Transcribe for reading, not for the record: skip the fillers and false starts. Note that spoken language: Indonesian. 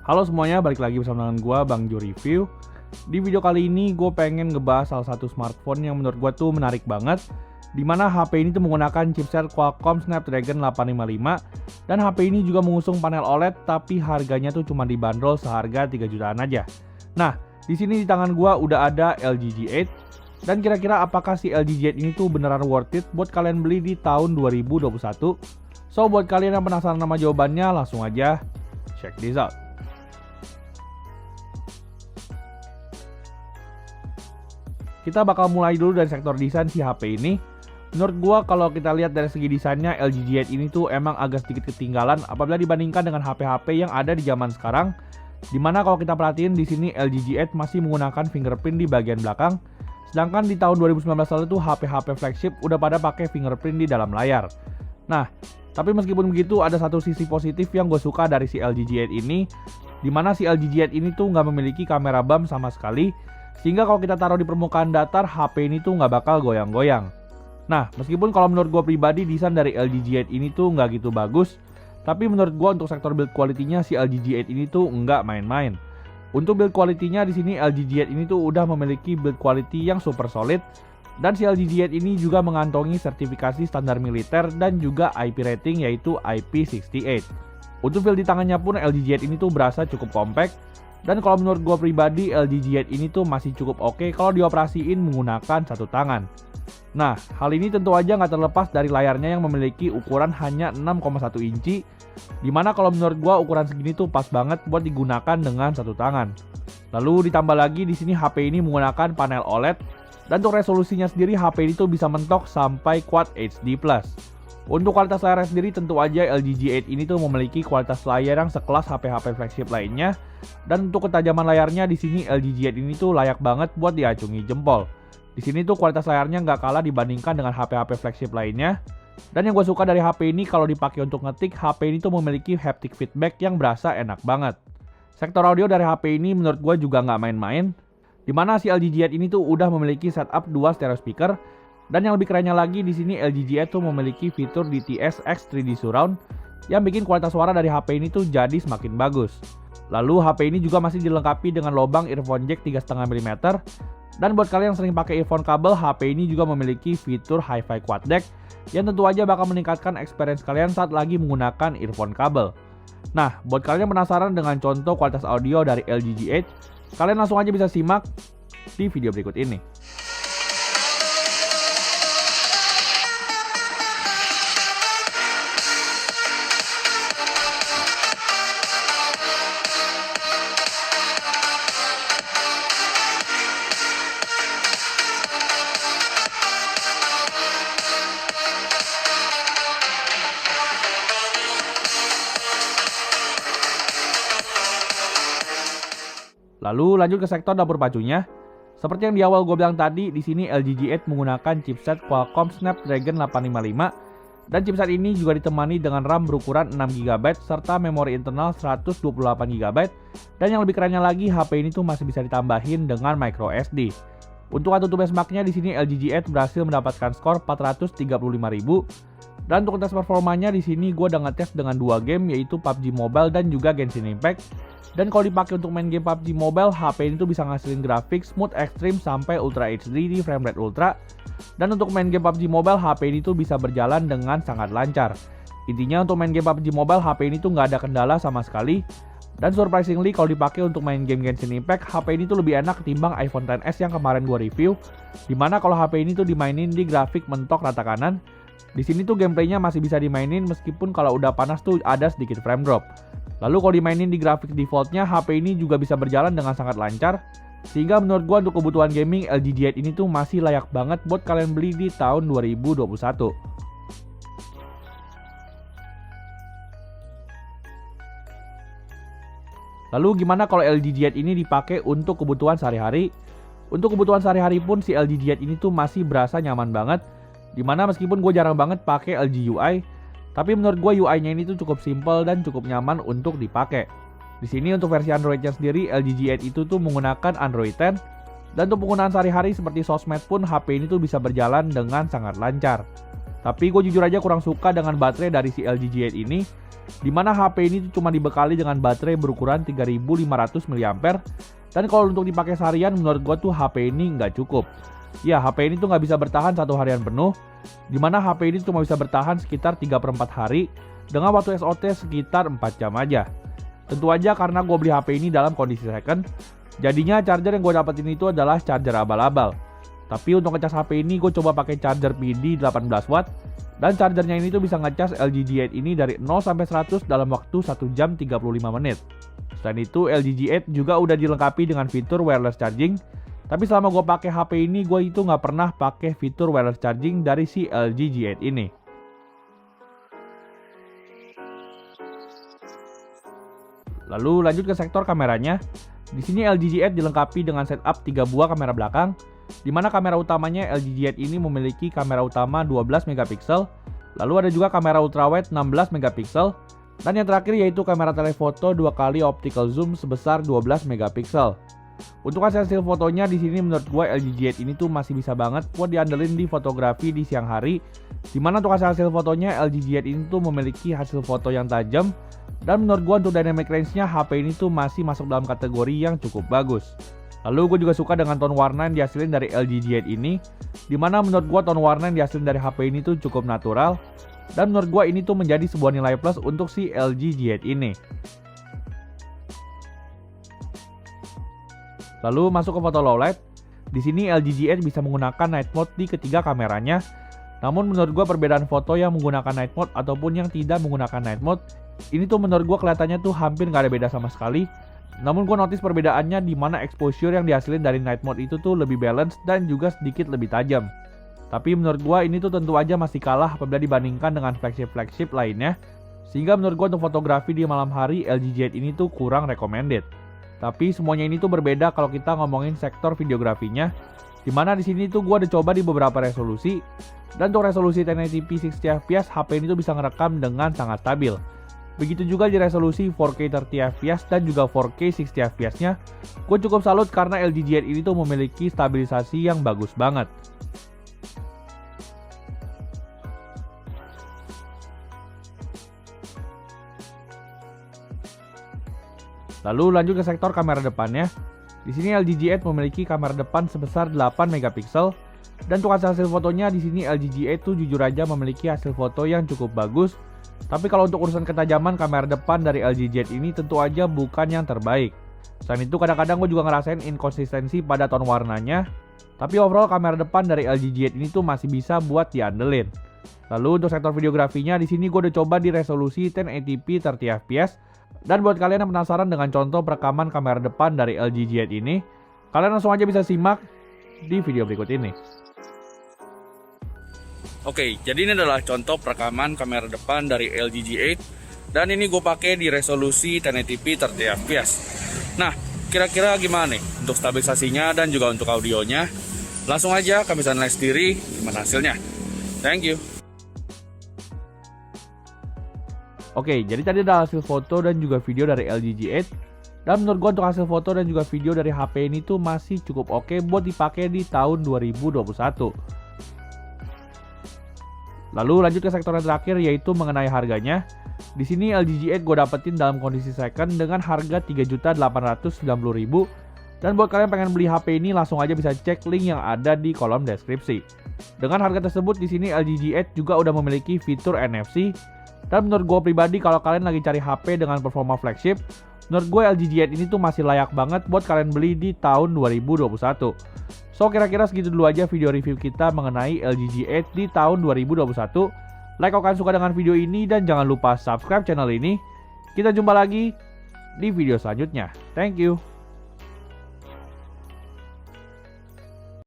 Halo semuanya, balik lagi bersama dengan gue, Bang Jo Review. Di video kali ini gue pengen ngebahas salah satu smartphone yang menurut gue tuh menarik banget, dimana HP ini tuh menggunakan chipset Qualcomm Snapdragon 855, dan HP ini juga mengusung panel OLED, tapi harganya tuh cuma dibanderol seharga 3 jutaan aja. Nah, di sini di tangan gue udah ada LG G8, dan kira-kira apakah si LG G8 ini tuh beneran worth it buat kalian beli di tahun 2021? So, buat kalian yang penasaran sama jawabannya, langsung aja check this out. Kita bakal mulai dulu dari sektor desain si HP ini. Menurut gua kalau kita lihat dari segi desainnya, LG G8 ini tuh emang agak sedikit ketinggalan apabila dibandingkan dengan HP-HP yang ada di zaman sekarang. Dimana kalau kita perhatiin di sini LG G8 masih menggunakan fingerprint di bagian belakang, sedangkan di tahun 2019 lalu tuh HP-HP flagship udah pada pakai fingerprint di dalam layar. Nah, tapi meskipun begitu ada satu sisi positif yang gue suka dari si LG G8 ini, dimana si LG G8 ini tuh nggak memiliki kamera bump sama sekali, sehingga kalau kita taruh di permukaan datar, HP ini tuh nggak bakal goyang-goyang. Nah, meskipun kalau menurut gue pribadi desain dari LG G8 ini tuh nggak gitu bagus, tapi menurut gue untuk sektor build quality-nya si LG G8 ini tuh nggak main-main. Untuk build quality-nya di sini LG G8 ini tuh udah memiliki build quality yang super solid, dan si LG G8 ini juga mengantongi sertifikasi standar militer dan juga IP rating yaitu IP68. Untuk feel di tangannya pun LG G8 ini tuh berasa cukup compact. Dan kalau menurut gue pribadi, LG G8 ini tuh masih cukup oke kalau dioperasiin menggunakan satu tangan. Nah, hal ini tentu aja nggak terlepas dari layarnya yang memiliki ukuran hanya 6,1 inci, dimana kalau menurut gue ukuran segini tuh pas banget buat digunakan dengan satu tangan. Lalu ditambah lagi di sini HP ini menggunakan panel OLED, dan untuk resolusinya sendiri HP ini tuh bisa mentok sampai Quad HD+. Untuk kualitas layar sendiri tentu aja LG G8 ini tuh memiliki kualitas layar yang sekelas HP-HP flagship lainnya, dan untuk ketajaman layarnya di sini LG G8 ini tuh layak banget buat diacungi jempol. Di sini tuh kualitas layarnya nggak kalah dibandingkan dengan HP-HP flagship lainnya. Dan yang gue suka dari HP ini kalau dipakai untuk ngetik, HP ini tuh memiliki haptic feedback yang berasa enak banget. Sektor audio dari HP ini menurut gue juga nggak main-main, dimana si LG G8 ini tuh udah memiliki setup 2 stereo speaker. Dan yang lebih kerennya lagi di sini LG G8 tuh memiliki fitur DTS X 3D Surround yang bikin kualitas suara dari HP ini tuh jadi semakin bagus. Lalu HP ini juga masih dilengkapi dengan lubang earphone jack 3,5 mm. Dan buat kalian yang sering pakai earphone kabel, HP ini juga memiliki fitur Hi-Fi Quad Deck yang tentu aja bakal meningkatkan experience kalian saat lagi menggunakan earphone kabel. Nah, buat kalian yang penasaran dengan contoh kualitas audio dari LG G8, kalian langsung aja bisa simak di video berikut ini. Lalu lanjut ke sektor dapur pacunya. Seperti yang di awal gue bilang tadi, di sini LG G8 menggunakan chipset Qualcomm Snapdragon 855, dan chipset ini juga ditemani dengan RAM berukuran 6GB serta memori internal 128GB, dan yang lebih kerennya lagi HP ini tuh masih bisa ditambahin dengan micro SD. Untuk AnTuTu benchmarknya di sini LG G8 berhasil mendapatkan skor 435.000, dan untuk tes performanya di sini gue udah ngetes dengan 2 game yaitu PUBG Mobile dan juga Genshin Impact. Dan kalau dipakai untuk main game PUBG Mobile, HP ini tuh bisa ngasilin grafik smooth extreme sampai Ultra HD di frame rate ultra. Dan untuk main game PUBG Mobile, HP ini tuh bisa berjalan dengan sangat lancar. Intinya untuk main game PUBG Mobile, HP ini tuh nggak ada kendala sama sekali. Dan surprisingly kalau dipakai untuk main game Genshin Impact, HP ini tuh lebih enak ketimbang iPhone XS yang kemarin gue review. Dimana kalau HP ini tuh dimainin di grafik mentok rata kanan, di sini tuh gameplaynya masih bisa dimainin meskipun kalau udah panas tuh ada sedikit frame drop. Lalu kalau dimainin di grafik defaultnya, HP ini juga bisa berjalan dengan sangat lancar. Sehingga menurut gua untuk kebutuhan gaming, LG G8 ini tuh masih layak banget buat kalian beli di tahun 2021. Lalu gimana kalau LG G8 ini dipakai untuk kebutuhan sehari-hari? Untuk kebutuhan sehari-hari pun si LG G8 ini tuh masih berasa nyaman banget. Dimana meskipun gue jarang banget pakai LG UI, tapi menurut gue UI-nya ini tuh cukup simple dan cukup nyaman untuk dipakai. Di sini untuk versi Android-nya sendiri LG G8 itu tuh menggunakan Android 10, dan untuk penggunaan sehari-hari seperti sosmed pun HP ini tuh bisa berjalan dengan sangat lancar. Tapi gue jujur aja kurang suka dengan baterai dari si LG G8 ini, dimana HP ini tuh cuma dibekali dengan baterai berukuran 3500 mAh, dan kalau untuk dipakai seharian menurut gue tuh HP ini nggak cukup. Ya, HP ini tuh nggak bisa bertahan 1 harian penuh, dimana HP ini cuma bisa bertahan sekitar 3/4 hari, dengan waktu SOT sekitar 4 jam aja. Tentu aja karena gue beli HP ini dalam kondisi second, jadinya charger yang gue dapetin itu adalah charger abal-abal. Tapi untuk ngecas HP ini gue coba pakai charger PD 18 watt, dan chargernya ini tuh bisa ngecas LG G8 ini dari 0 sampai 100 dalam waktu 1 jam 35 menit. Selain itu LG G8 juga udah dilengkapi dengan fitur wireless charging, tapi selama gue pakai HP ini gue itu nggak pernah pakai fitur wireless charging dari si LG G8 ini. Lalu lanjut ke sektor kameranya. Di sini LG G8 dilengkapi dengan setup 3 buah kamera belakang, di mana kamera utamanya LG G8 ini memiliki kamera utama 12 megapiksel, lalu ada juga kamera ultrawide 16 megapiksel, dan yang terakhir yaitu kamera telefoto 2 kali optical zoom sebesar 12 megapiksel. Untuk hasil fotonya di sini menurut gue LG G8 ini tuh masih bisa banget buat diandelin di fotografi di siang hari, dimana untuk hasil fotonya LG G8 ini tuh memiliki hasil foto yang tajam, dan menurut gue untuk dynamic range-nya HP ini tuh masih masuk dalam kategori yang cukup bagus. Lalu gue juga suka dengan tone warna yang dihasilin dari LG G8 ini, dimana menurut gue tone warna yang dihasilin dari HP ini tuh cukup natural, dan menurut gue ini tuh menjadi sebuah nilai plus untuk si LG G8 ini. Lalu masuk ke foto low light. Di sini LG G8 bisa menggunakan night mode di ketiga kameranya. Namun menurut gue perbedaan foto yang menggunakan night mode ataupun yang tidak menggunakan night mode, ini tuh menurut gue kelihatannya tuh hampir nggak ada beda sama sekali. Namun gue notice perbedaannya di mana exposure yang dihasilin dari night mode itu tuh lebih balance dan juga sedikit lebih tajam. Tapi menurut gue ini tuh tentu aja masih kalah apabila dibandingkan dengan flagship lainnya. Sehingga menurut gue untuk fotografi di malam hari LG G8 ini tuh kurang recommended. Tapi semuanya ini tuh berbeda kalau kita ngomongin sektor videografinya, dimana di sini tuh gue udah coba di beberapa resolusi, dan untuk resolusi 1080p 60fps HP ini tuh bisa ngerekam dengan sangat stabil. Begitu juga di resolusi 4K 30fps dan juga 4K 60fps nya, gue cukup salut karena LG G8 ini tuh memiliki stabilisasi yang bagus banget. Lalu lanjut ke sektor kamera depannya. Di sini LG G8 memiliki kamera depan sebesar 8 megapiksel, dan untuk hasil fotonya di sini LG G8 tuh jujur aja memiliki hasil foto yang cukup bagus. Tapi kalau untuk urusan ketajaman kamera depan dari LG G8 ini tentu aja bukan yang terbaik. Selain itu kadang-kadang gue juga ngerasain inkonsistensi pada tone warnanya. Tapi overall kamera depan dari LG G8 ini tuh masih bisa buat diandelin. Lalu untuk sektor videografinya di sini gue udah coba di resolusi 1080p 30fps. Dan buat kalian yang penasaran dengan contoh perekaman kamera depan dari LG G8 ini, kalian langsung aja bisa simak di video berikut ini. Oke, jadi ini adalah contoh perekaman kamera depan dari LG G8, dan ini gue pakai di resolusi 1080p 30fps. Nah, kira-kira gimana nih untuk stabilisasinya dan juga untuk audionya? Langsung aja kalian bisa nilai sendiri gimana hasilnya. Thank you. Oke, jadi tadi ada hasil foto dan juga video dari LG G8. Dan menurut gue untuk hasil foto dan juga video dari HP ini tuh masih cukup oke buat dipakai di tahun 2021. Lalu lanjut ke sektor yang terakhir yaitu mengenai harganya. Di sini LG G8 gue dapetin dalam kondisi second dengan harga 3.890.000. Dan buat kalian pengen beli HP ini langsung aja bisa cek link yang ada di kolom deskripsi. Dengan harga tersebut di sini LG G8 juga udah memiliki fitur NFC. Dan menurut gue pribadi kalau kalian lagi cari HP dengan performa flagship, menurut gue LG G8 ini tuh masih layak banget buat kalian beli di tahun 2021. So kira-kira segitu dulu aja video review kita mengenai LG G8 di tahun 2021. Like kalau kalian suka dengan video ini dan jangan lupa subscribe channel ini. Kita jumpa lagi di video selanjutnya. Thank you.